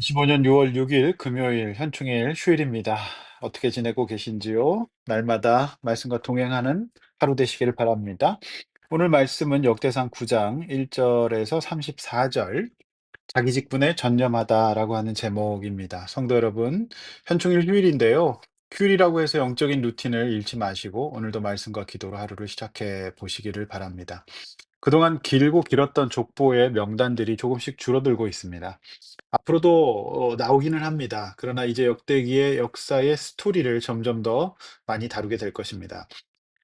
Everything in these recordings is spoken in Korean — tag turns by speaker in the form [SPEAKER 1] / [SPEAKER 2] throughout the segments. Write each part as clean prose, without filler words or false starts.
[SPEAKER 1] 25년 6월 6일 금요일 현충일 휴일입니다. 어떻게 지내고 계신지요? 날마다 말씀과 동행하는 하루 되시기를 바랍니다. 오늘 말씀은 역대상 9장 1절에서 34절, 자기 직분에 전념하다라고 하는 제목입니다. 성도 여러분, 현충일 휴일인데요. 휴일이라고 해서 영적인 루틴을 잃지 마시고 오늘도 말씀과 기도로 하루를 시작해 보시기를 바랍니다. 그동안 길고 길었던 족보의 명단들이 조금씩 줄어들고 있습니다. 앞으로도 나오기는 합니다. 그러나 이제 역대기의 역사의 스토리를 점점 더 많이 다루게 될 것입니다.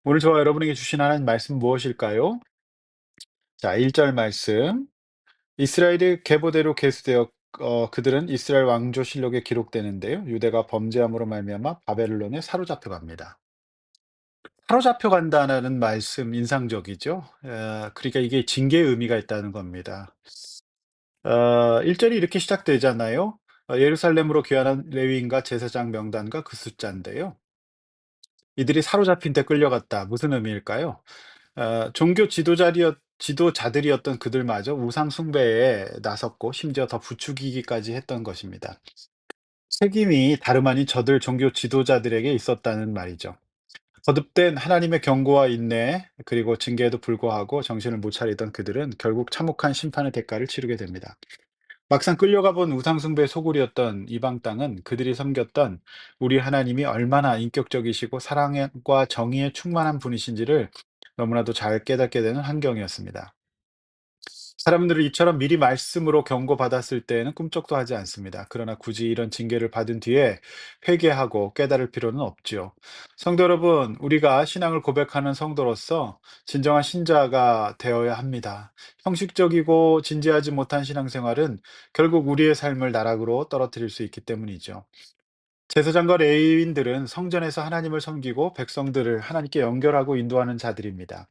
[SPEAKER 1] 오늘 저와 여러분에게 주신 하나님 말씀 무엇일까요? 자, 1절 말씀. 이스라엘이 계보대로 계수되어 그들은 이스라엘 왕조실록에 기록되는데요. 유대가 범죄함으로 말미암아 바벨론에 사로잡혀 갑니다. 사로잡혀 간다는 말씀 인상적이죠. 그러니까 이게 징계의 의미가 있다는 겁니다. 1절이 이렇게 시작되잖아요. 예루살렘으로 귀환한 레위인과 제사장 명단과 그 숫자인데요. 이들이 사로잡힌 데 끌려갔다. 무슨 의미일까요? 종교 지도자들이었던 그들마저 우상 숭배에 나섰고 심지어 더 부추기기까지 했던 것입니다. 책임이 다름 아닌 저들 종교 지도자들에게 있었다는 말이죠. 거듭된 하나님의 경고와 인내 그리고 징계에도 불구하고 정신을 못 차리던 그들은 결국 참혹한 심판의 대가를 치르게 됩니다. 막상 끌려가 본 우상숭배의 소굴이었던 이방 땅은 그들이 섬겼던 우리 하나님이 얼마나 인격적이시고 사랑과 정의에 충만한 분이신지를 너무나도 잘 깨닫게 되는 환경이었습니다. 사람들은 이처럼 미리 말씀으로 경고받았을 때에는 꿈쩍도 하지 않습니다. 그러나 굳이 이런 징계를 받은 뒤에 회개하고 깨달을 필요는 없지요. 성도 여러분, 우리가 신앙을 고백하는 성도로서 진정한 신자가 되어야 합니다. 형식적이고 진지하지 못한 신앙생활은 결국 우리의 삶을 나락으로 떨어뜨릴 수 있기 때문이죠. 제사장과 레위인들은 성전에서 하나님을 섬기고 백성들을 하나님께 연결하고 인도하는 자들입니다.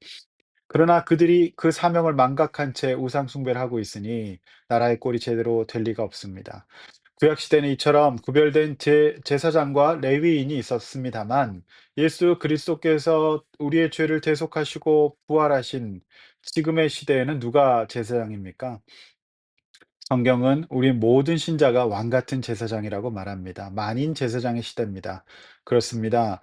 [SPEAKER 1] 그러나 그들이 그 사명을 망각한 채 우상 숭배를 하고 있으니 나라의 꼴이 제대로 될 리가 없습니다. 구약 시대는 이처럼 구별된 제사장과 레위인이 있었습니다만 예수 그리스도께서 우리의 죄를 대속하시고 부활하신 지금의 시대에는 누가 제사장입니까? 성경은 우리 모든 신자가 왕 같은 제사장이라고 말합니다. 만인 제사장의 시대입니다. 그렇습니다.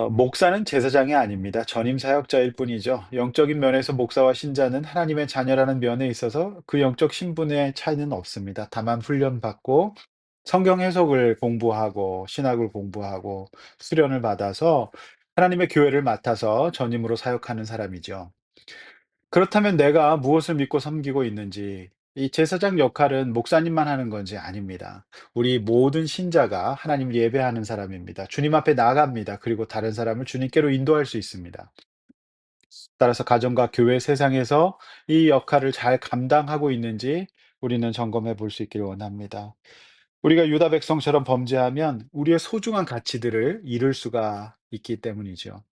[SPEAKER 1] 목사는 제사장이 아닙니다. 전임 사역자일 뿐이죠. 영적인 면에서 목사와 신자는 하나님의 자녀라는 면에 있어서 그 영적 신분의 차이는 없습니다. 다만 훈련받고 성경 해석을 공부하고 신학을 공부하고 수련을 받아서 하나님의 교회를 맡아서 전임으로 사역하는 사람이죠. 그렇다면 내가 무엇을 믿고 섬기고 있는지, 이 제사장 역할은 목사님만 하는 건지 아닙니다. 우리 모든 신자가 하나님을 예배하는 사람입니다. 주님 앞에 나갑니다. 그리고 다른 사람을 주님께로 인도할 수 있습니다. 따라서 가정과 교회 세상에서 이 역할을 잘 감당하고 있는지 우리는 점검해 볼 수 있기를 원합니다. 우리가 유다 백성처럼 범죄하면 우리의 소중한 가치들을 잃을 수가 있기 때문이죠.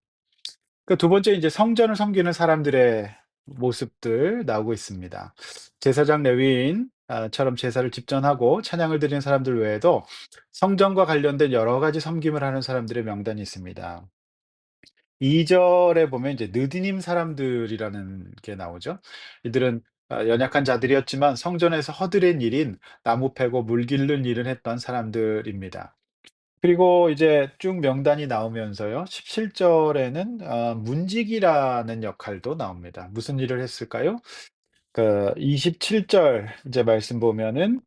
[SPEAKER 1] 그 두 번째 이제 성전을 섬기는 사람들의 모습들 나오고 있습니다. 제사장 레위인 처럼 제사를 집전하고 찬양을 드리는 사람들 외에도 성전과 관련된 여러 가지 섬김을 하는 사람들의 명단이 있습니다. 2 절에 보면 이제 느디님 사람들이라는 게 나오죠. 이들은 연약한 자들이었지만 성전에서 허드렛 일인 나무 패고 물 기르는 일을 했던 사람들입니다. 그리고 이제 쭉 명단이 나오면서요. 17 절에는 문지기라는 역할도 나옵니다. 무슨 일을 했을까요? 27절 이제 말씀 보면은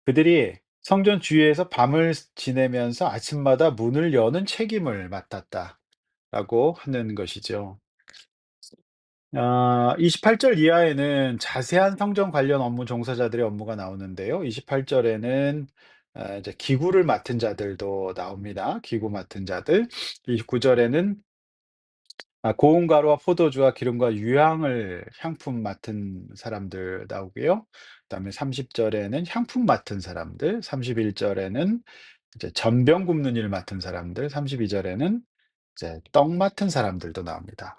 [SPEAKER 1] 그들이 성전 주위에서 밤을 지내면서 아침마다 문을 여는 책임을 맡았다라고 하는 것이죠. 28절 이하에는 자세한 성전 관련 업무 종사자들의 업무가 나오는데요. 28 절에는 이제 기구를 맡은 자들도 나옵니다. 기구 맡은 자들. 29 절에는 고운 가루와 포도주와 기름과 유향을 향품 맡은 사람들 나오고요. 그다음에 30 절에는 향품 맡은 사람들, 31 절에는 이제 전병 굽는 일 맡은 사람들, 32 절에는 이제 떡 맡은 사람들도 나옵니다.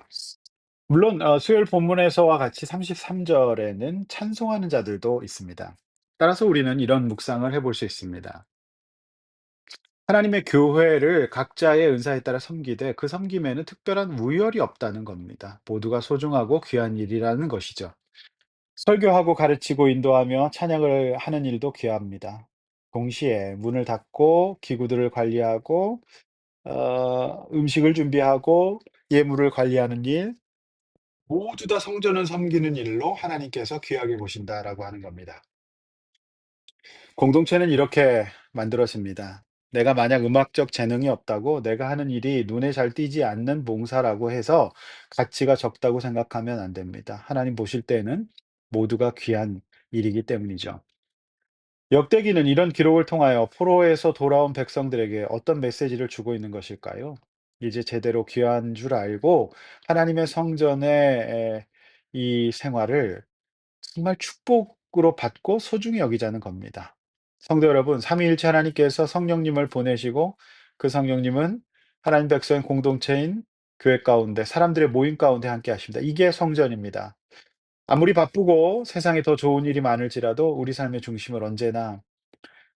[SPEAKER 1] 물론 수요일 본문에서와 같이 33 절에는 찬송하는 자들도 있습니다. 따라서 우리는 이런 묵상을 해볼 수 있습니다. 하나님의 교회를 각자의 은사에 따라 섬기되 그 섬김에는 특별한 우열이 없다는 겁니다. 모두가 소중하고 귀한 일이라는 것이죠. 설교하고 가르치고 인도하며 찬양을 하는 일도 귀합니다. 동시에 문을 닫고 기구들을 관리하고 음식을 준비하고 예물을 관리하는 일, 모두 다 성전을 섬기는 일로 하나님께서 귀하게 보신다라고 하는 겁니다. 공동체는 이렇게 만들어집니다. 내가 만약 음악적 재능이 없다고 내가 하는 일이 눈에 잘 띄지 않는 봉사라고 해서 가치가 적다고 생각하면 안 됩니다. 하나님 보실 때에는 모두가 귀한 일이기 때문이죠. 역대기는 이런 기록을 통하여 포로에서 돌아온 백성들에게 어떤 메시지를 주고 있는 것일까요? 이제 제대로 귀한 줄 알고 하나님의 성전의 이 생활을 정말 축복으로 받고 소중히 여기자는 겁니다. 성도 여러분, 삼위일체 하나님께서 성령님을 보내시고 그 성령님은 하나님 백성의 공동체인 교회 가운데 사람들의 모임 가운데 함께 하십니다. 이게 성전입니다. 아무리 바쁘고 세상에 더 좋은 일이 많을지라도 우리 삶의 중심을 언제나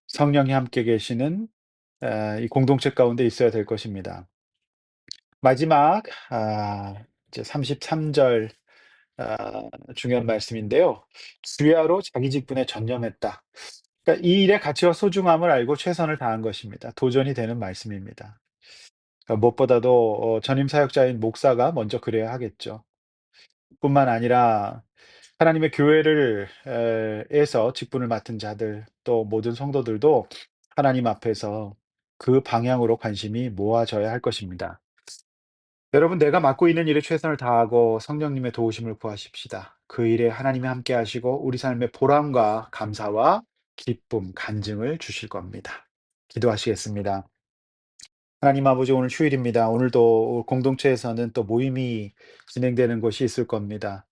[SPEAKER 1] 성령이 함께 계시는 이 공동체 가운데 있어야 될 것입니다. 마지막 이제 33절 중요한 말씀인데요. 주야로 자기 직분에 전념했다. 그러니까 이 일의 가치와 소중함을 알고 최선을 다한 것입니다. 도전이 되는 말씀입니다. 그러니까 무엇보다도 전임 사역자인 목사가 먼저 그래야 하겠죠. 뿐만 아니라 하나님의 교회를 에서 직분을 맡은 자들 또 모든 성도들도 하나님 앞에서 그 방향으로 관심이 모아져야 할 것입니다. 여러분, 내가 맡고 있는 일에 최선을 다하고 성령님의 도우심을 구하십시다. 그 일에 하나님이 함께 하시고 우리 삶의 보람과 감사와 기쁨, 간증을 주실 겁니다. 기도하시겠습니다. 하나님 아버지, 오늘 휴일입니다. 오늘도 공동체에서는 또 모임이 진행되는 곳이 있을 겁니다.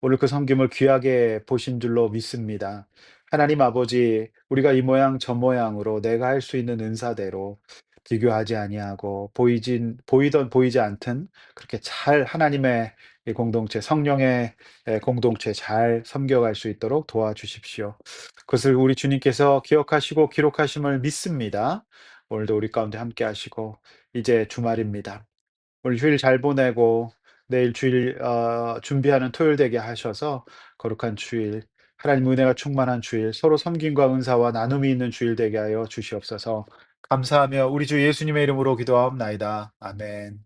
[SPEAKER 1] 오늘 그 섬김을 귀하게 보신 줄로 믿습니다. 하나님 아버지, 우리가 이 모양 저 모양으로 내가 할 수 있는 은사대로 비교하지 아니하고 보이던 보이지 않든 그렇게 잘 하나님의 이 공동체, 성령의 공동체 잘 섬겨갈 수 있도록 도와주십시오. 그것을 우리 주님께서 기억하시고 기록하심을 믿습니다. 오늘도 우리 가운데 함께 하시고 이제 주말입니다. 오늘 휴일 잘 보내고 내일 주일 준비하는 토요일 되게 하셔서 거룩한 주일, 하나님 은혜가 충만한 주일, 서로 섬김과 은사와 나눔이 있는 주일 되게 하여 주시옵소서. 감사하며 우리 주 예수님의 이름으로 기도하옵나이다. 아멘.